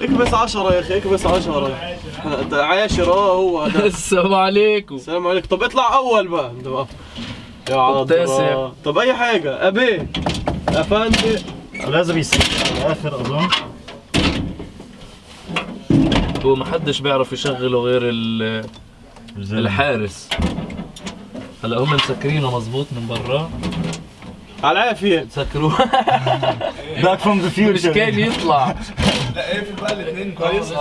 اكبس 10 يا اخي، اكبس 10. عاشر هو هذا. السلام عليكم. السلام عليكم. طب اطلع اول بقى انت بقى. يا عطرة. طب اي حاجة ابي افندي. لازم يصير على الاخر اظن. هو ما حدش بيعرف يشغله غير الحارس. هلا هم مسكرينه مزبوط من برا. على العافية. سكروه. باك فروم ذا مش كان يطلع. لا ايه في بقى الاثنين كويس.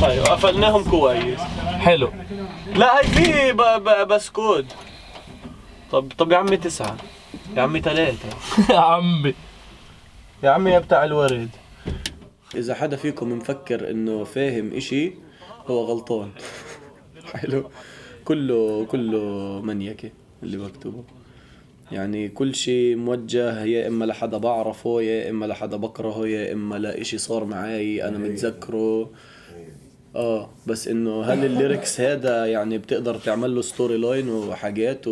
طيب قفلناهم كويس. حلو. لا هي في بسكوت. طب يا عمي 9. يا عمي 3. يا عمي. يا عمي يا بتاع الورد. إذا حدا فيكم مفكر إنه فاهم إشي هو غلطان. حلو. كله منيكة اللي بكتبه. يعني كل شيء موجه يا إما لحدا بعرفه، يا إما لحدا بكرهه، يا إما لإشي صار معي أنا متذكره. بس إنه هل الليركس هذا يعني بتقدر تعمل له ستوري لاين وحاجات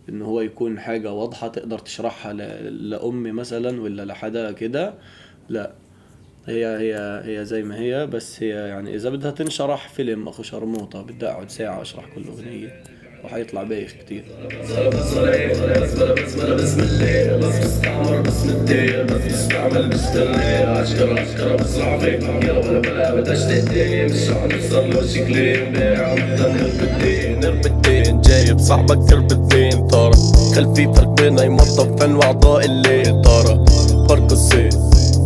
إنه هو يكون حاجة واضحة تقدر تشرحها لأمي مثلا ولا لحدا كده؟ لا. هي زي ما هي، بس هي يعني إذا بدها تنشرح فيلم أخو شرموطة بدي أقعد ساعة أشرح كل أغنية وحيطلع بايخ كتير. جايب صاحبك تربتين طارة، خلفي فرق بين اي موظف فن واعضاء اللي طارة. فرق الزيت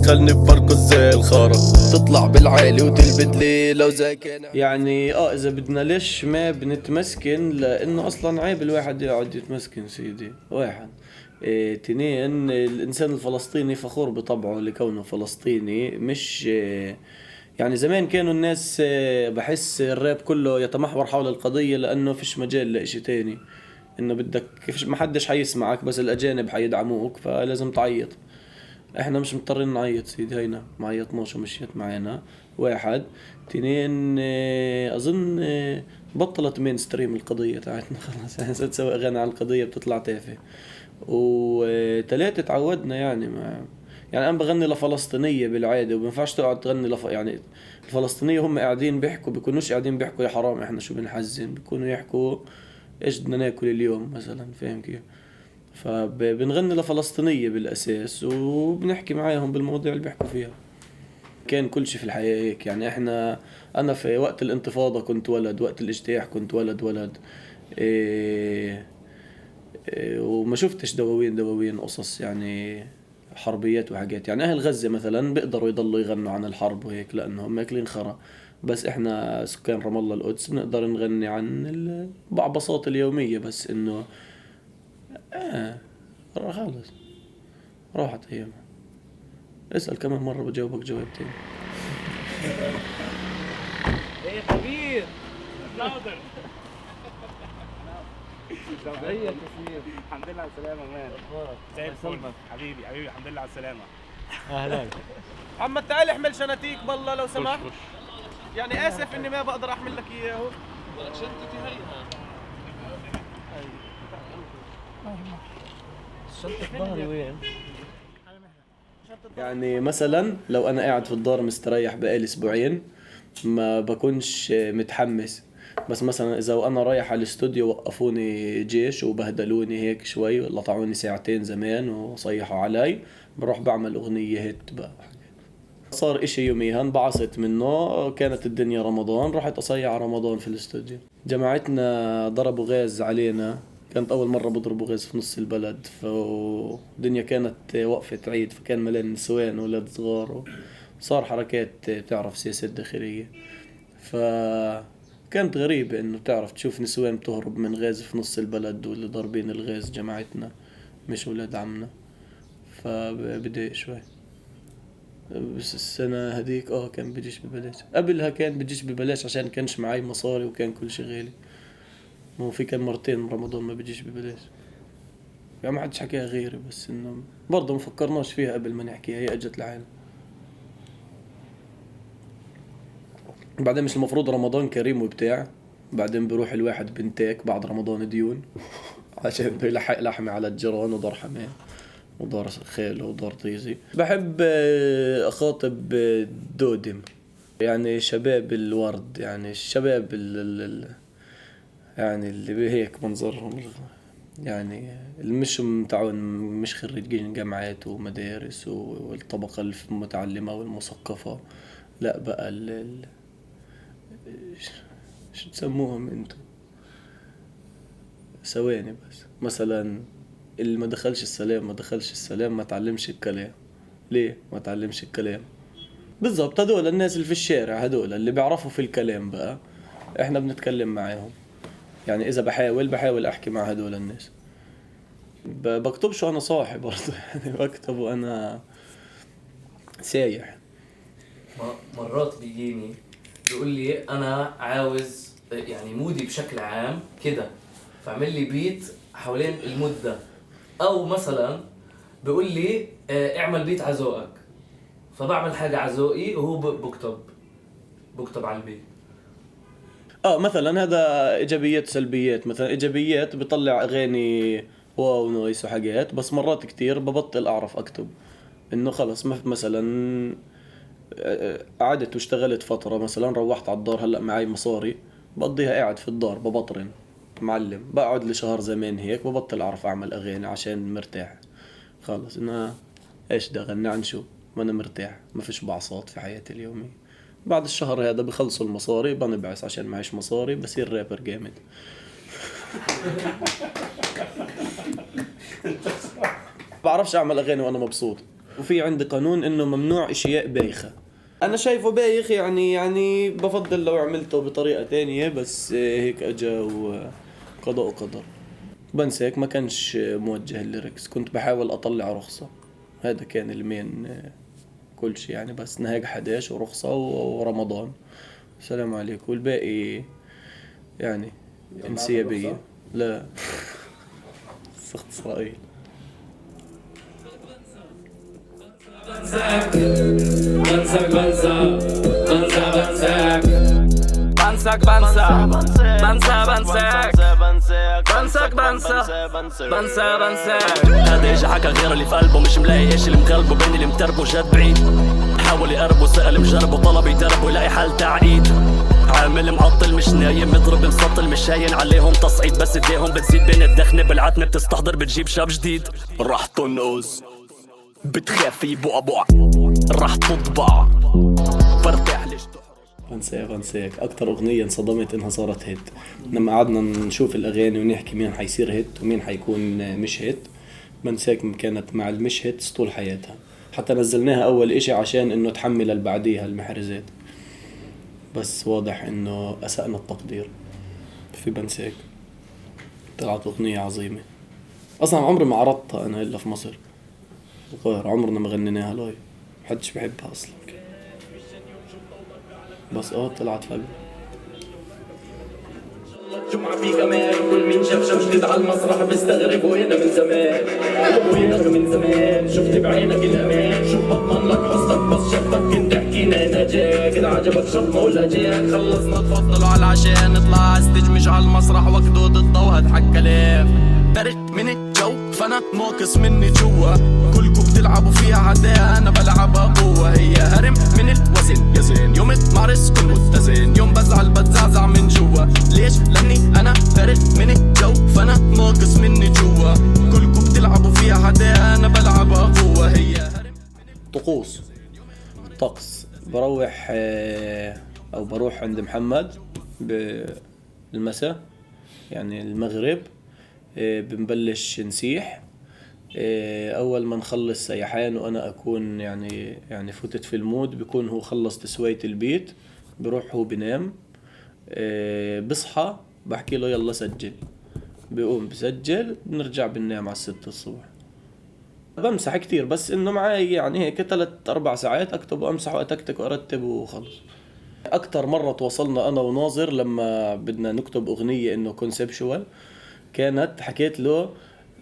خلني بفرق زي الخارة، تطلع بالعالي وتلبد لي لو زي كان يعني اذا بدنا ليش ما بنتمسكن، لانه اصلا عيب الواحد يقعد يتمسكن سيدي. واحد. تنين، الانسان الفلسطيني فخور بطبعه لكونه فلسطيني. مش يعني زمان كانوا الناس بحس الراب كله يتمحور حول القضية لانه فيش مجال لإشي تاني، انه بدك ما حدش حيسمعك بس الاجانب حيدعموك فلازم تعيط. احنا مش مضطرين نعيط سيدي، هينا ما عيطناش ومشيت معانا. واحد. تنين، اظن بطلت مين ستريم القضية تاعتنا خلاص. يعني تسوي اغاني على القضية بتطلع تافه. وثلاثة تعودنا يعني يعني انا بغني لفلسطينية بالعادة وبينفعش تقعد تغني يعني الفلسطينية هم قاعدين بيحكوا، بيكونوش قاعدين بيحكوا يا حرام احنا شو بنحزن، بيكونوا يحكوا ايش بدنا ناكل اليوم مثلا. فاهم كيف؟ فبنغني لفلسطينية بالأساس وبنحكي معاهم بالمواضيع اللي بيحكوا فيها. كان كل شيء في الحياة هيك يعني. أنا في وقت الانتفاضة كنت ولد، وقت الاجتياح كنت ولد. وما شفتش دواوين قصص يعني حربيات وحاجات. يعني أهل غزة مثلا بيقدروا يضلوا يغنوا عن الحرب وهيك لأنهم ماكلين خرا، بس إحنا سكان رام الله القدس بنقدر نغني عن البعبصات اليومية. بس إنه خلص راحت ايام. اسأل كمان مرة بجاوبك جواب تاني. ايه كبير. الحمد لله على السلامة مان. زي الفل حبيبي الحمد لله على السلامة. اهلا. عم تعال احمل شناتيك بالله لو سمحت. يعني اسف اني ما بقدر احمل لك اياه. شنطتي هيها. شنطة ظهري وين؟ يعني مثلا لو انا قاعد في الدار مستريح بقالي اسبوعين ما بكونش متحمس، بس مثلا اذا وانا رايح على الاستوديو وقفوني جيش وبهدلوني هيك شوي لطعوني ساعتين زمان وصيحوا علي، بروح بعمل اغنية هيت بقى. صار اشي يوميها انبعصت منه، كانت الدنيا رمضان رحت اصيع رمضان في الاستوديو. جماعتنا ضربوا غاز علينا، كانت اول مرة بضربوا غاز في نص البلد، فالدنيا كانت وقفة عيد فكان مليان نسوان وولاد صغار صار حركات تعرف سياسات داخلية. فكانت غريبة انه تعرف تشوف نسوان بتهرب من غاز في نص البلد واللي ضاربين الغاز جماعتنا مش ولاد عمنا، فبدأ شوي. بس السنة هديك كان بيجيش ببلاش، قبلها كان بيجيش ببلاش عشان كانش معاي مصاري وكان كل شي غالي. مو في كان مرتين رمضان ما بيجيش ببلاش، يعني ما حدش حكيها غيري، بس انه برضه ما فكرناش فيها قبل ما نحكيها، هي اجت لحالها. بعدين مش المفروض رمضان كريم وبتاع، بعدين بروح الواحد بنتاك بعد رمضان ديون عشان يلحق لحمي على الجيران وضر حماه، ودار خيل ودار طيزي. بحب أخاطب دودم، يعني شباب الورد، يعني الشباب يعني اللي هيك منظرهم، يعني مش متعون، مش خريجين جامعات ومدارس والطبقة المتعلمة والمثقفة، لا بقى شو تسموهم انتو؟ ثواني بس، مثلا اللي ما دخلش السلام ما تعلمش الكلام. ليه ما تعلمش الكلام؟ بالضبط، هدول الناس اللي في الشارع، هدول اللي بيعرفوا في الكلام بقى احنا بنتكلم معاهم. يعني اذا بحاول احكي مع هدول الناس، بكتبش وانا صاحي برضه يعني بكتب وانا سايح. مرات بيجيني بيقول لي انا عاوز يعني مودي بشكل عام كده، فاعمل لي بيت حوالين المود ده. او مثلا بيقول لي اعمل بيت على ذوقك، فبعمل حاجه على ذوقي وهو بكتب على البيت. مثلا هذا ايجابيات سلبيات. مثلا ايجابيات بطلع اغاني واو نويس وحاجات، بس مرات كتير ببطل اعرف اكتب، انه خلص ما مثلا قعدت واشتغلت فترة، مثلا روحت على الدار هلا معي مصاري بقضيها قاعد في الدار ببطرن معلم، بقعد لشهر زمان هيك ببطل اعرف اعمل اغاني عشان مرتاح. خلص انها ايش ده غني عن شو، ما انا مرتاح، ما فيش بعصات في حياتي اليومية. بعد الشهر هذا بخلصوا المصاري بنبعث عشان معيش مصاري بصير رابر جامد. بعرفش اعمل اغاني وانا مبسوط، وفي عندي قانون انه ممنوع اشياء بايخة. انا شايفه بايخ، يعني بفضل لو عملته بطريقة تانية، بس هيك اجا وقضاء وقدر. بنساك ما كانش موجه الليركس، كنت بحاول اطلع رخصة، هذا كان المين كل شيء يعني، بس نهاج 11 ورخصة ورمضان السلام عليكم، والباقي يعني انسيابية. لا سخط إسرائيل. بنساك هذا اجى حكى غير اللي في قلبه، مش ملاقي ايش اللي مقلبه، بين اللي متربه جد بعيد، حاول يقربه سأل مجربه طلب يتربه يلاقي حل تعقيد، عامل معطل مش نايم مضرب مسطل مش هاين عليهم تصعيد، بس ايديهم بتزيد بين الدخنة بالعتمة بتستحضر بتجيب شاب جديد، راح تنقز بتخاف يبقع راح تطبع برتاح ليش بنساك أكتر أغنية انصدمت إنها صارت هيت. لما قعدنا نشوف الأغاني ونحكي مين حيصير هيت ومين حيكون مش هيت، بنساك كانت مع المش هيت طول حياتها، حتى نزلناها أول إشي عشان إنه تحمل البعديها المحرزات، بس واضح إنه أسأنا التقدير في بنساك. طلعت أغنية عظيمة، أصلا عمري ما عرضتها أنا إلا في مصر، القاهرة عمرنا ما غنيناها لايف، محدش بحبها أصلا، بس طلعت فجأة. جمعة في كمان كل مين شاف جديد على المسرح بيستغرب وهنا من زمان شفت بعينك الأمان، شو بضمن لك حسنك بس شفتك كنت حكينا هنا جاك كده عجبك شرطنا ولا جاك، خلصنا تفضلوا على العشاء نطلع استجمج على المسرح وكدود الضو هضحك كلاف، فرق من الجو فانا ناقص مني جوا، كلكم بتلعبوا فيها عداء انا بلعبها قوة، هي هرم من الوزن يا زين يوم تمارس كل متزن، يوم بزعل بتزعزع من جوا، ليش لاني انا فارق من الجو فانا ناقص مني جوا، كلكم بتلعبوا فيها عداء انا بلعبها قوة، هي هرم. طقوس طقس بروح او بروح عند محمد بالمساء يعني المغرب، بنبلش نسيح، اول ما نخلص سيحان وانا اكون يعني فتت في المود، بيكون هو خلص تسوية البيت، بروح هو بنام، بصحى بحكي له يلا سجل، بيقوم بسجل، بنرجع بننام على 6 الصبح. بمسح كتير بس انه معي يعني هيك 3-4 ساعات اكتب وامسح واتكتك وارتب وخلص. اكتر مرة تواصلنا انا وناظر لما بدنا نكتب اغنية انه كونسبشوال، كانت حكيت له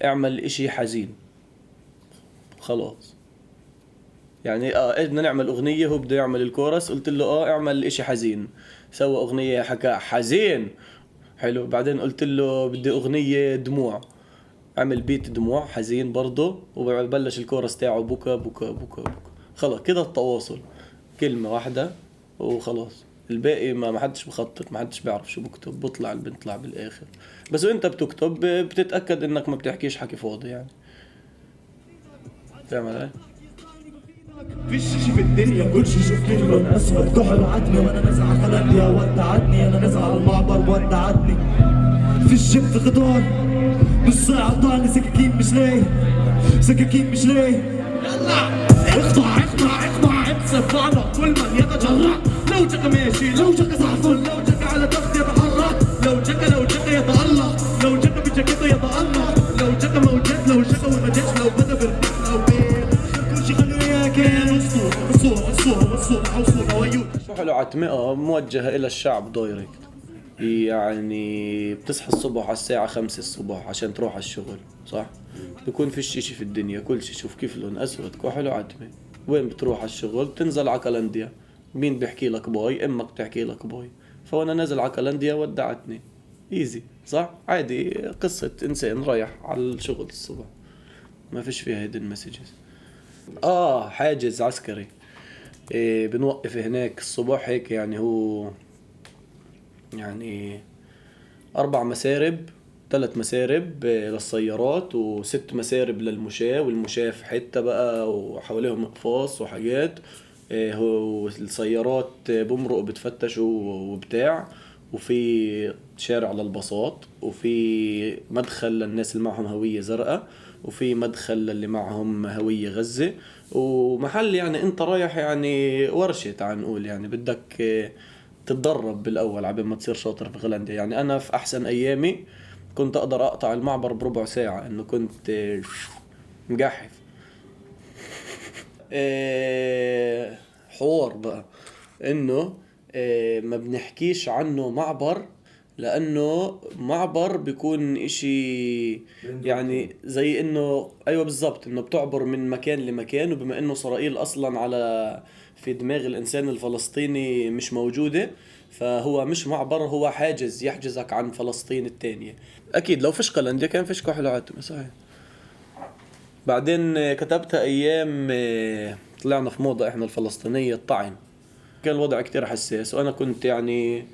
اعمل اشي حزين خلاص، يعني بدنا نعمل اغنية، هو بده يعمل الكورس، قلت له اعمل اشي حزين، سوى اغنية حكى حزين حلو، بعدين قلت له بدي اغنية دموع، عمل بيت دموع حزين برضه، وبلش الكورس تاعه بكى بكى بكى بكى. خلاص كده التواصل كلمة واحدة وخلاص. الباقي ما حدش بخطط، ما حدش بيعرف شو بكتب، بطلع البنت تطلع بالاخر. بس وانت بتكتب بتتاكد انك ما بتحكيش حكي فاضي يعني. فاهم علي؟ فيش شي في الدنيا كل شي شفتني لون اسود كحل عتمي وانا نازع على قلبي ودعتني انا نازع على المعبر ودعتني في الشب خضار نص ساعة طعني سكاكين مش ليه سكاكين مش ليه يلا اقطع اقطع اقطع امسك معنا كل من يتجرأ لو جاك ماشي لو جاك زحفل لو جاك على تخت يتحرك لو جاك يتألق لو جاك بجاكيته يتألق لو جاك موجات لو جاك وما جاش لو بدا بالرفق او بين كل شي خلوا اياه كان حلو عتمقة موجهة إلى الشعب دايركت. يعني بتصحى الصبح على الساعة 5 الصبح عشان تروح على الشغل، صح؟ بيكون فيش اشي في الدنيا، كل شي شوف كيف لون أسود كحل وعتمة. وين بتروح على الشغل؟ بتنزل على كالنديا. مين بيحكي لك باي؟ امك بتحكي لك باي. فوانا نازل على كالنديا ودعتني. ايزي، صح؟ عادي، قصة انسان رايح على الشغل الصبح، ما فيش فيها هيدن مسجز. حاجز عسكري. بنوقف هناك الصبح هيك، يعني هو يعني 4 مسارب، 3 مسارب للسيارات و6 مسارب للمشاة، والمشاة في حتة بقى وحواليهم اقفاص وحاجات. هو السيارات بمرق بتفتشوا وبتاع، وفي شارع للباصات، وفي مدخل للناس اللي معهم هوية زرقاء، وفي مدخل للي معهم هوية غزة، ومحل يعني انت رايح يعني ورشة تعال نقول، يعني بدك تتدرب بالأول عبين ما تصير شاطر في غولندا. يعني أنا في أحسن أيامي كنت أقدر أقطع المعبر بربع ساعة، إنه كنت مجحف. حوار بقى إنه ما بنحكيش عنه معبر، لأنه معبر بيكون إشي يعني زي إنه أيوة بالضبط، إنه بتعبر من مكان لمكان. وبما إنه إسرائيل أصلا على في دماغ الإنسان الفلسطيني مش موجودة، فهو مش معبر، هو حاجز يحجزك عن فلسطين التانية. أكيد لو فيش قلنديا كان فيش كحل عتمة، صحيح. بعدين كتبتها أيام طلعنا في موضة إحنا الفلسطينية الطعن، كان الوضع كتير حساس، وأنا كنت يعني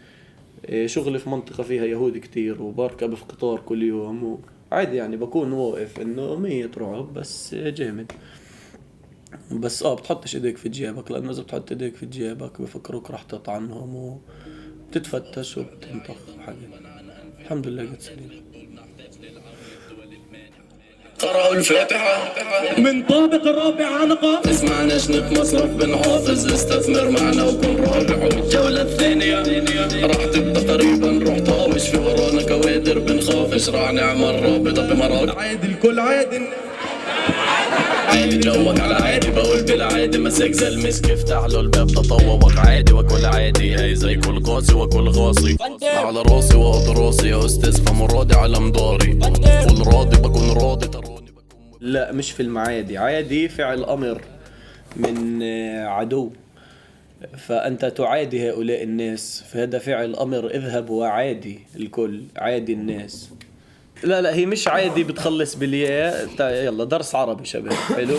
شغلي في منطقة فيها يهود كتير، وبركب في قطار كل يوم عادي، يعني بكون واقف إنه 100 رعب بس جامد. بس بتحطش ايديك في جيبك، لانه اذا بتحط ايديك في جيبك بفكروك رح تطعنهم وبتتفتش وبتنطخ حاجة. الحمد لله قد سليم. قرأوا الفاتحة من طابق الرابع عنقة اسمع نشنق مصرف بنحافظ استثمر معنا وكن رابح. والجولة الثانية راح تبقى قريبا نروح طامش في ورانا كوادر بنخافش راح نعمل رابطة بمراكش. عادي الكل عادي عادي جوك على عادي بقول بالعادي مسك زي المسك افتح له الباب تطوق عادي وكل عادي هي زي كل قاسي وكل غاصي على راسي وقط راسي يا استاذ فمراضي على مداري قول راضي بكون راضي تروني بكون. لا مش في المعادي، عادي فعل امر من عدو، فانت تعادي هؤلاء الناس، فهذا فعل امر اذهب وعادي الكل، عادي الناس. لا هي مش عادي بتخلص بالياء. يلا درس عربي شباب، حلو.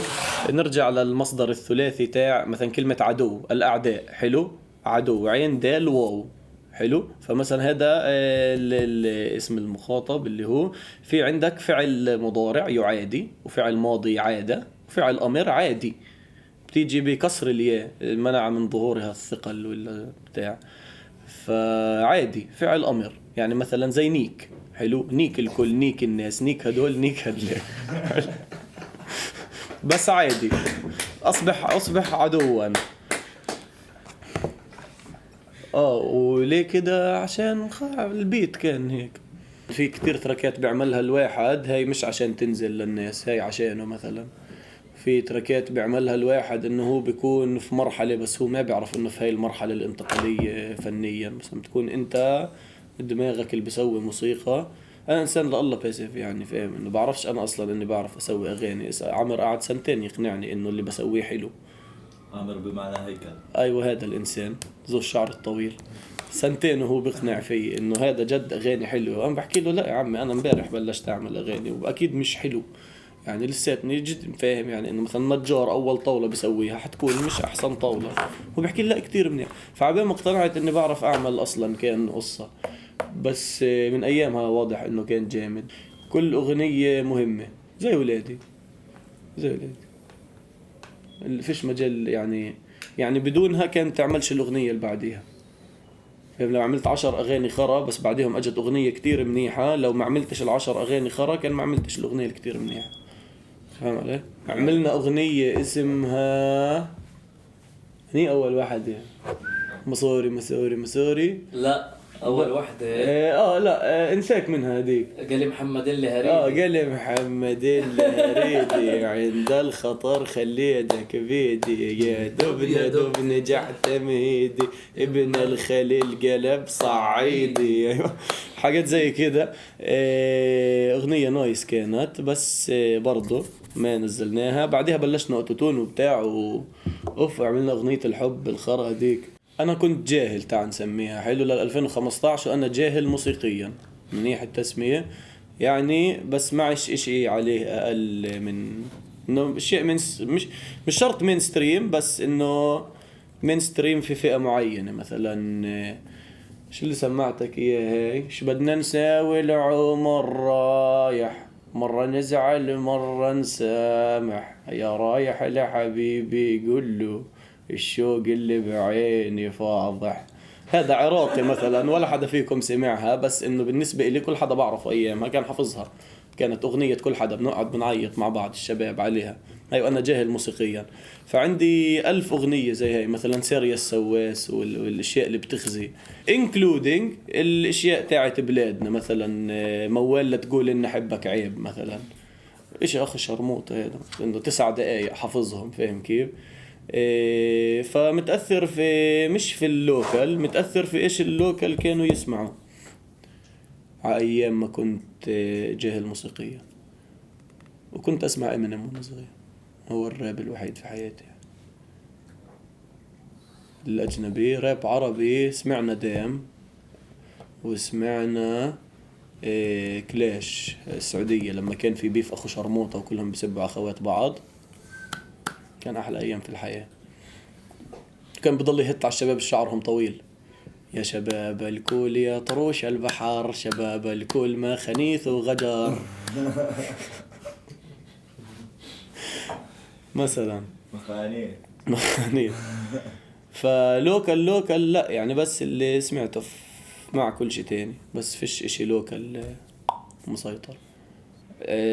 نرجع للمصدر الثلاثي تاع مثلا كلمة عدو، الأعداء، حلو. عدو عين دال واو، حلو. فمثلا هذا الاسم المخاطب اللي هو في عندك فعل مضارع يعادي، وفعل ماضي عادة، وفعل أمر عادي بتيجي بكسر الياء منع من ظهورها الثقل ولا بتاع، فعادي فعل أمر. يعني مثلا زي نيك، حلو. نيك الكل، نيك الناس، نيك هدول، نيك هدول. بس عادي أصبح عدوا. وليه كده؟ عشان البيت كان هيك. في كتير تركات بيعملها الواحد، هاي مش عشان تنزل للناس، هاي عشانه. مثلا في تركات بيعملها الواحد انه هو بيكون في مرحلة بس هو ما بيعرف انه في هاي المرحلة الانتقالية فنيا. مثلا بتكون انت دماغك اللي بيسوي موسيقى. انا انسان لله باسف، يعني فاهم انه بعرفش انا اصلا اني بعرف اسوي اغاني. عمر قعد 2 سنين يقنعني انه اللي بسويه حلو، عامر بمعنى هيكل. ايوه هذا الانسان ذو الشعر الطويل، سنتين وهو بيقنع في انه هذا جد اغاني حلوه. انا بحكي له لا يا عمي انا امبارح بلشت اعمل اغاني واكيد مش حلو، يعني لساتني جد فاهم يعني انه مثلا نجار اول طاوله بسويها حتكون مش احسن طاوله. هو بحكي لي لا كتير منيح. فعبين ما اقتنعت اني بعرف اعمل اصلا كان قصه، بس من ايامها واضح انه كان جامد. كل اغنيه مهمه زي ولادي، زي ولادي فيش مجال يعني بدونها كانت تعملش الاغنيه اللي بعديها. فاهم؟ لو عملت 10 اغاني خرا بس بعديهم اجت اغنيه كتير منيحه، لو ما عملتش ال10 اغاني خرا كان ما عملتش الاغنيه الكتير منيحه. فاهم علي؟ عملنا اغنيه اسمها هني اول واحده مصوري مصوري مصوري. لا اول وحده لا انساك منها هذيك. قال محمد اللي هريدي. قال محمد الهريدي عند الخطر خليتك بيدي يا دوب نجحت تمهيدي ابن الخليل قلب صعيدي. ايوه حاجات زي كده. اغنيه نايس كانت بس برضو ما نزلناها. بعدها بلشنا اوتوتون وبتاع اوف عملنا اغنيه الحب الخرا هذيك. انا كنت جاهل تعال نسميها حلو لل 2015 وانا جاهل موسيقيا منيح التسميه يعني، بس معش اشي عليه اقل من انه شيء من مش شرط مين ستريم، بس انه مين ستريم في فئه معينه. مثلا شو اللي سمعتك اياه هاي شو بدنا نساوي العمر رايح مرة نزعل مرة نسامح يا رايح لحبيبي قول له الشوق اللي بعيني فاضح. هذا عراقي مثلا ولا حدا فيكم سمعها، بس انه بالنسبة لي كل حدا بعرفه ايامها كان حافظها. كانت اغنية كل حدا بنقعد بنعيط مع بعض الشباب عليها. هاي وانا جاهل موسيقيا. فعندي 1000 اغنية زي هاي مثلا سيريا السواس والاشياء اللي بتخزي including الاشياء تاعت بلادنا. مثلا موال لا تقول ان احبك عيب مثلا اشي اخ شرموط هذا انه 9 دقايق حافظهم. فاهم كيف؟ فمتأثر في مش في اللوكال، متأثر في ايش اللوكال كانوا يسمعوا على ايام ما كنت جاهل موسيقيا. وكنت اسمع امينيم وانا صغير، هو الراب الوحيد في حياتي. الاجنبي راب عربي سمعنا دام وسمعنا كلاش السعودية لما كان في بيف اخو شرموطة وكلهم بيسبوا اخوات بعض. كان احلى ايام في الحياة. كان بضل يهت على الشباب شعرهم طويل يا شباب الكل يا طروش البحر شباب الكل ما خنيث وغجر. مثلا مخانيث. فلوكال لا يعني بس اللي سمعته مع كل شيء تاني، بس فيش اشي لوكال مسيطر.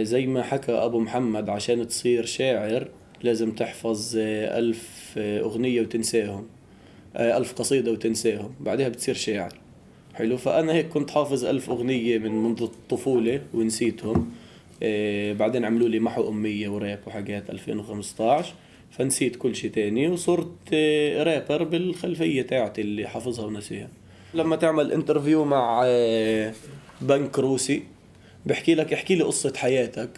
زي ما حكى ابو محمد عشان تصير شاعر لازم تحفظ 1000 اغنية وتنساهم، 1000 قصيدة وتنساهم بعدها بتصير شاعر. حلو. فانا هيك كنت حافظ 1000 اغنية منذ الطفولة ونسيتهم. بعدين عملوا لي محو أمية وراب وحاجات 2015 فنسيت كل شيء تاني وصرت رابر بالخلفية تاعتي اللي حافظها ونسيها. لما تعمل انترفيو مع بنك روسي بحكي لك احكي لي قصة حياتك،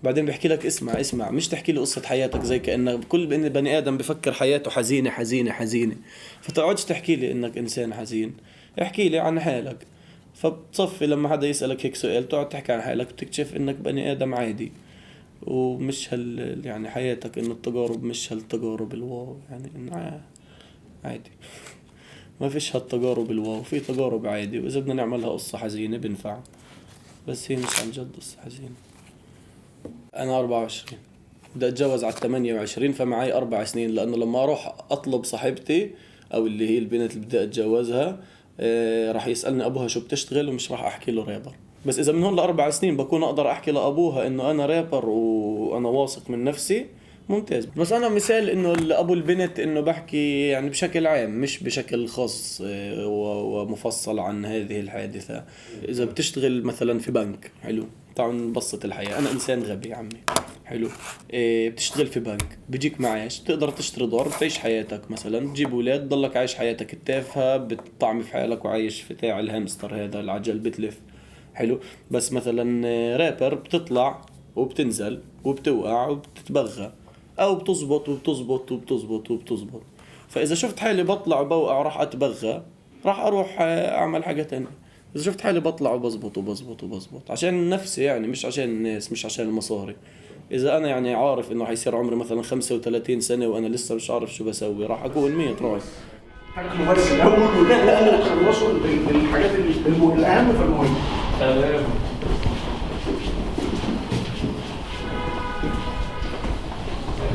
بعدين بحكي لك اسمع مش تحكي لي قصة حياتك زي كأنه كل بني آدم بفكر حياته حزينة حزينة حزينة، فتقعدش تحكي لي انك انسان حزين، احكي لي عن حالك. فبتصفي لما حدا يسألك هيك سؤال تقعد تحكي عن حالك وتكتشف انك بني آدم عادي ومش يعني حياتك انه التجارب مش هالتجارب الواو يعني انه عادي. ما فيش هالتجارب الواو، في تجارب عادي واذا بدنا نعملها قصة حزينة بنفع، بس هي مش عن جد قصة حزينة. انا 24 بدي اتجوز على 28 فمعي 4 سنين، لانه لما اروح اطلب صاحبتي او اللي هي البنت اللي بدي اتجوزها راح يسألني ابوها شو بتشتغل ومش راح احكي له رابر. بس اذا من هون ل4 سنين بكون اقدر احكي لابوها انه انا رابر وانا واثق من نفسي ممتاز. بس انا مثال انه ابو البنت انه بحكي يعني بشكل عام مش بشكل خاص ومفصل عن هذه الحادثة. اذا بتشتغل مثلا في بنك حلو تعال نبسط الحياة، انا انسان غبي عمي حلو. بتشتغل في بنك بيجيك معاش تقدر تشتري دار بتعيش حياتك، مثلا تجيب اولاد تضلك عايش حياتك التافهة بتطعمي في حالك وعايش في تاع الهامستر هذا العجل بتلف حلو. بس مثلا رابر بتطلع وبتنزل وبتوقع وبتتبغى او بتزبط وبتزبط وبتزبط وبتزبط. فاذا شفت حالي بطلع وبوقع راح اتبغى، راح اروح اعمل حاجة تانية. اذا شفت حالي بطلع وبزبط وبزبط وبزبط عشان نفسي يعني، مش عشان الناس، مش عشان المصاري. اذا انا يعني عارف انه حيصير عمري مثلا 35 سنة وانا لسه مش عارف شو بسوي، راح اكون 100 رايح. ممارس الاول وده خلصوا الحاجات الاهم في المهم. تمام.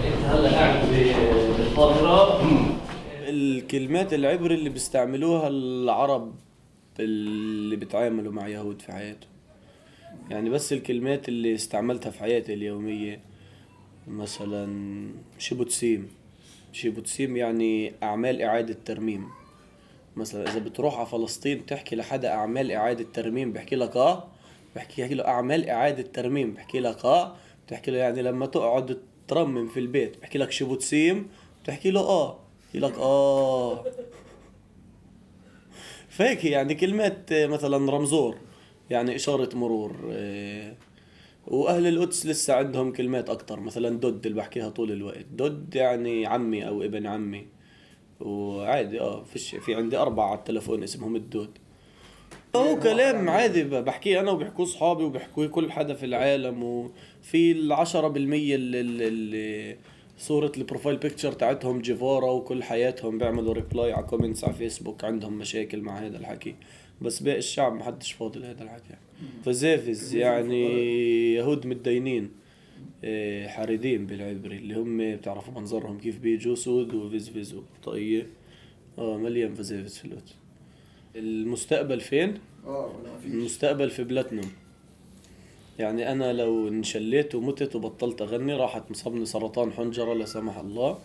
انت هلا قاعد بالقاهرة. الكلمات العبر اللي بيستعملوها العرب اللي بيتعاملوا مع يهود في حياتهم، يعني بس الكلمات اللي استعملتها في حياتي اليومية، مثلا شيبوتسيم. شيبوتسيم يعني أعمال إعادة ترميم. مثلا إذا بتروح على فلسطين تحكي لحدا أعمال إعادة ترميم، بحكي لك بحكي له أعمال إعادة ترميم، بحكي لك بتحكي له يعني لما تقعد ترمم في البيت، بحكي لك شيبوتسيم، بتحكي له بحكي لك فهيك يعني كلمات. مثلا رمزور يعني إشارة مرور. وأهل القدس لسه عندهم كلمات أكتر، مثلا دود اللي بحكيها طول الوقت. دود يعني عمي أو ابن عمي، وعادي في عندي 4 على التلفون اسمهم الدود. هو كلام عادي بحكيه أنا وبحكوه صحابي وبحكوه كل حدا في العالم. وفي 10% اللي صورة البروفايل بيكتشر تاعتهم جيفارا، وكل حياتهم بيعملوا ريبلاي على كومنتس على فيسبوك، عندهم مشاكل مع هذا الحكي. بس باقي الشعب محدش فاضي لهذا الحكي. فزافز يعني يهود متدينين، حاردين بالعبري، اللي هم بتعرفوا منظرهم كيف بيجوا سود وفزفز وطاقية. مليان فزافز في القدس. المستقبل فين؟ المستقبل في بلاتنوم. يعني أنا لو انشليت ومتت وبطلت أغني راحت مصابني سرطان حنجرة لا سمح الله،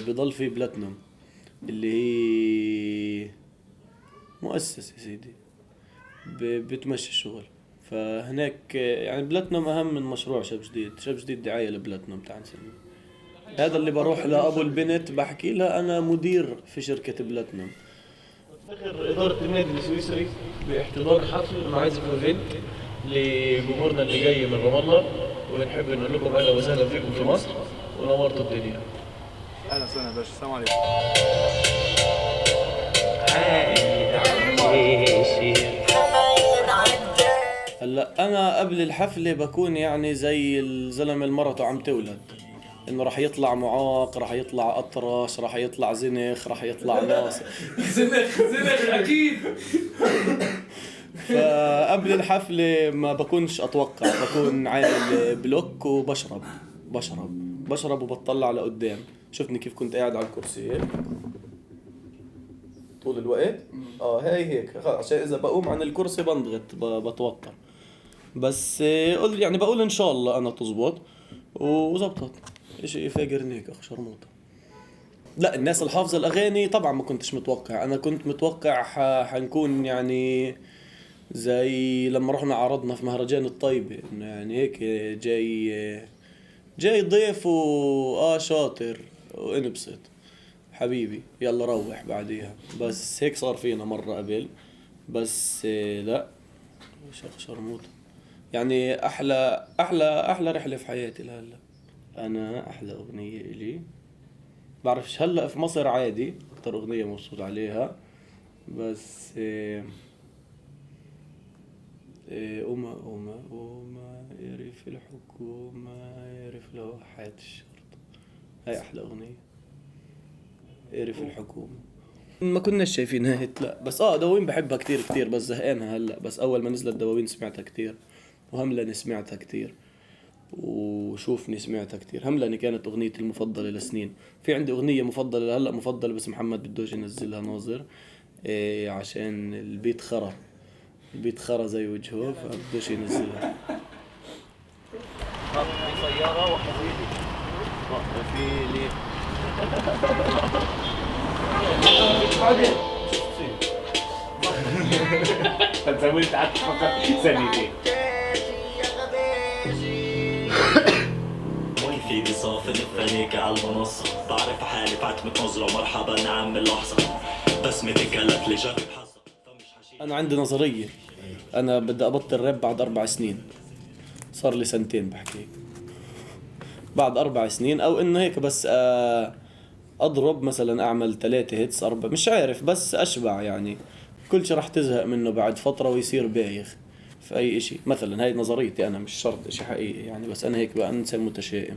بضل في بلاتنوم اللي هي مؤسس يا سيدي بتمشي الشغل. فهناك يعني بلاتنوم أهم من مشروع شاب جديد. شاب جديد دعاية لبلاتنوم تاع نسميه. هذا اللي بروح لأبو البنت بحكي لها أنا مدير في شركة بلاتنوم. افتخر إدارة النادي السويسري باحتضان حفل معازف ايفنت لجمهورنا اللي جاي من رام الله، ونحب نقول لكم اهلا وسهلا فيكم في مصر ونورتوا الدنيا. اهلا وسهلا يا باشا، السلام عليكم. هلا أنا قبل الحفلة بكون يعني زي الزلمة اللي مرته عم تولد، إنه راح يطلع معاق، راح يطلع أطرش، راح يطلع زنخ، راح يطلع ناصر. زنخ اكيد. فقبل الحفلة ما بكونش أتوقع، بكون عامل بلوك وبشرب وبطلع لقدام. شفتني كيف كنت قاعد على الكرسي هيك طول الوقت. هاي هيك عشان إذا بقوم عن الكرسي بنضغط بتوتر. بس يعني بقول إن شاء الله أنا تزبط وزبطت. إشي فاجرني هيك أخ شرموطة. لا الناس الحافظة الأغاني طبعا ما كنتش متوقع. أنا كنت متوقع حنكون يعني زي لما رحنا عرضنا في مهرجان الطيبة، إنه يعني هيك جاي ضيف شاطر وانبسط حبيبي يلا روح بعديها. بس هيك صار فينا مرة قبل. بس لا شيخ شرموطة يعني أحلى رحلة في حياتي لهلا. أنا أحلى أغنية إلي بعرفش هلأ في مصر عادي أكتر أغنية مبسوط عليها، بس أما يعرف الحكومة يعرف له حياة الشرطة. هاي أحلى أغنية، يعرف الحكومة. ما كناش شايفين هيت لا، بس دواوين بحبها كتير بس زهقانها هلأ. بس أول ما نزلت دواوين سمعتها كتير، وهملاني سمعتها كتير، وشوفني سمعتها كتير. هملاني كانت أغنيتي المفضلة لسنين. في عندي أغنية مفضلة هلأ مفضلة بس محمد بدوش ينزلها ناظر، عشان البيت خرا زي وجهه فبدوش ينزلها. في سيارة وحبيبي وقفيلي فتزودت قعدت تفكر ثانيتين. وين في دي صافن فانيك على المنصة، بعرف حالي فعتمة نظرة مرحبا نعم اللحظة، بسمتي قالت لي جرب حظك فمش حشيش. أنا عندي نظرية، أنا بدي أبطل راب بعد 4 سنين، صار لي 2 سنين بحكي. بعد 4 سنين، او انه هيك بس اضرب مثلا، اعمل 3 هيتس 4، مش عارف، بس اشبع يعني. كل شي راح تزهق منه بعد فترة ويصير بايخ في اي اشي. مثلا هاي نظريتي انا، مش شرط اشي حقيقي يعني، بس انا هيك بقى انسان متشائم.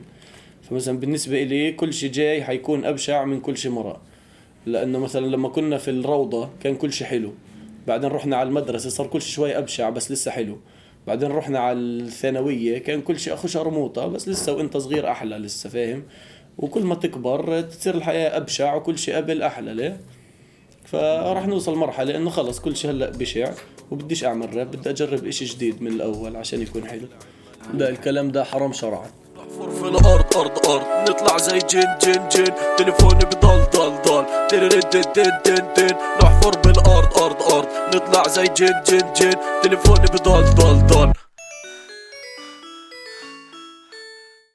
فمثلا بالنسبة إلي كل شي جاي حيكون ابشع من كل شي مرة. لانه مثلا لما كنا في الروضة كان كل شي حلو، بعدين رحنا على المدرسة صار كل شي شوي ابشع بس لسه حلو، بعدين رحنا على الثانوية كان كل شي اخو شرموطة بس لسه وانت صغير احلى لسه، فاهم؟ وكل ما تكبر تصير الحياة ابشع وكل شي قبل احلى. ليه؟ فراح نوصل مرحلة انه خلص كل شي هلأ بشع وبديش اعمل راب، بدي اجرب اشي جديد من الاول عشان يكون حلو. لا الكلام ده حرام شرعا. نحفر في الارض ارض نطلع زي جن تليفوني بضل ضل تيرين دن نحفر بالارض ارض نطلع زي جن تليفوني بضل ضل